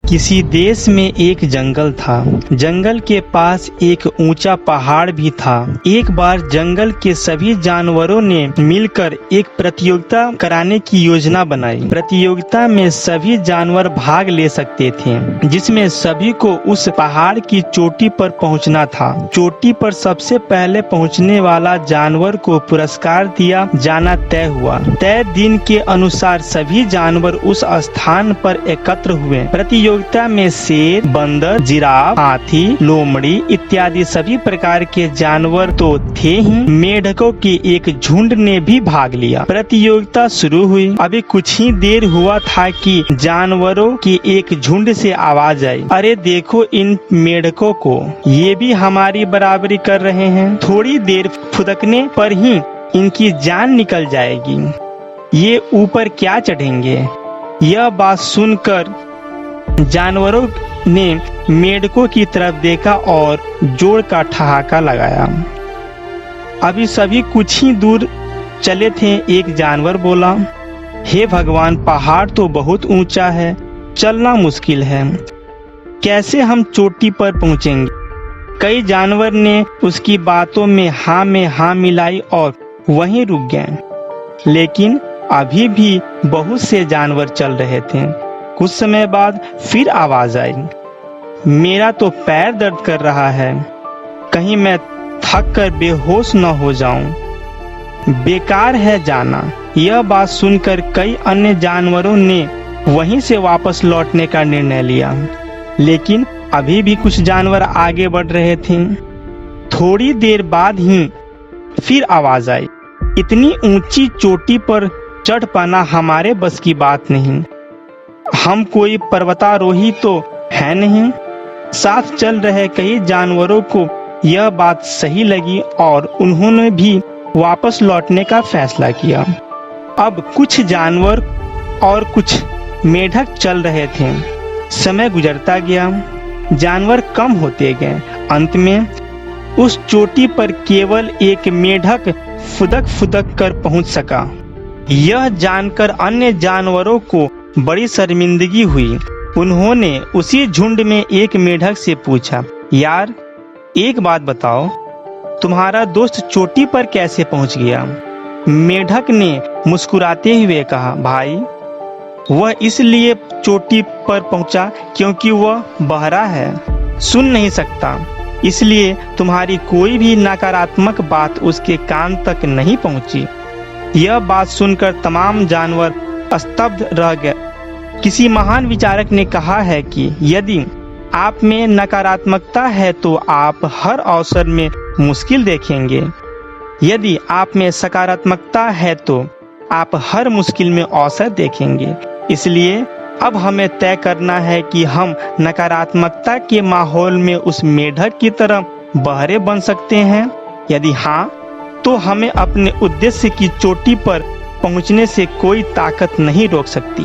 किसी देश में एक जंगल था। जंगल के पास एक ऊंचा पहाड़ भी था। एक बार जंगल के सभी जानवरों ने मिलकर एक प्रतियोगिता कराने की योजना बनाई। प्रतियोगिता में सभी जानवर भाग ले सकते थे, जिसमें सभी को उस पहाड़ की चोटी पर पहुंचना था। चोटी पर सबसे पहले पहुंचने वाला जानवर को पुरस्कार दिया जाना तय हुआ। तय दिन के अनुसार सभी जानवर उस स्थान पर एकत्र हुए। प्रतियोगिता में शेर, बंदर, जिराफ, हाथी, लोमड़ी इत्यादि सभी प्रकार के जानवर तो थे ही, मेढकों के एक झुंड ने भी भाग लिया। प्रतियोगिता शुरू हुई। अभी कुछ ही देर हुआ था कि जानवरों की एक झुंड से आवाज आई, अरे देखो इन मेढकों को, ये भी हमारी बराबरी कर रहे हैं। थोड़ी देर फुदकने पर ही इनकी जान निकल जाएगी। ये ऊपर क्या चढ़ेंगे। यह बात सुनकर जानवरों ने मेढकों की तरफ देखा और जोर का ठहाका लगाया। अभी सभी कुछ ही दूर चले थे। एक जानवर बोला, हे भगवान, पहाड़ तो बहुत ऊंचा है, चलना मुश्किल है, कैसे हम चोटी पर पहुंचेंगे। कई जानवर ने उसकी बातों में हाँ मिलाई और वहीं रुक गए। लेकिन अभी भी बहुत से जानवर चल रहे थे। कुछ समय बाद फिर आवाज आई, मेरा तो पैर दर्द कर रहा है, कहीं मैं थक कर बेहोश न हो जाऊं। बेकार है जाना। यह बात सुनकर कई अन्य जानवरों ने वहीं से वापस लौटने का निर्णय लिया। लेकिन अभी भी कुछ जानवर आगे बढ़ रहे थे। थोड़ी देर बाद ही फिर आवाज आई, इतनी ऊंची चोटी पर चढ़ पाना हमारे बस की बात नहीं, हम कोई पर्वतारोही तो है नहीं। साथ चल रहे कई जानवरों को यह बात सही लगी और उन्होंने भी वापस लौटने का फैसला किया। अब कुछ जानवर और कुछ मेढक चल रहे थे। समय गुजरता गया, जानवर कम होते गए। अंत में उस चोटी पर केवल एक मेढक फुदक कर पहुंच सका। यह जानकर अन्य जानवरों को बड़ी शर्मिंदगी हुई। उन्होंने उसी झुंड में एक मेढक से पूछा, यार एक बात बताओ, तुम्हारा दोस्त चोटी पर कैसे पहुंच गया। मेढक ने मुस्कुराते हुए कहा, भाई वह इसलिए चोटी पर पहुंचा क्योंकि वह बहरा है, सुन नहीं सकता, इसलिए तुम्हारी कोई भी नकारात्मक बात उसके कान तक नहीं पहुंची। यह बात सुनकर तमाम जानवर स्तब्ध रह गए। किसी महान विचारक ने कहा है कि यदि आप में नकारात्मकता है तो आप हर अवसर में मुश्किल देखेंगे, यदि आप में सकारात्मकता है तो आप हर मुश्किल में अवसर देखेंगे। इसलिए अब हमें तय करना है कि हम नकारात्मकता के माहौल में उस मेढक की तरह बहरे बन सकते हैं। यदि हाँ, तो हमें अपने उद्देश्य की चोटी पर पहुंचने से कोई ताकत नहीं रोक सकती।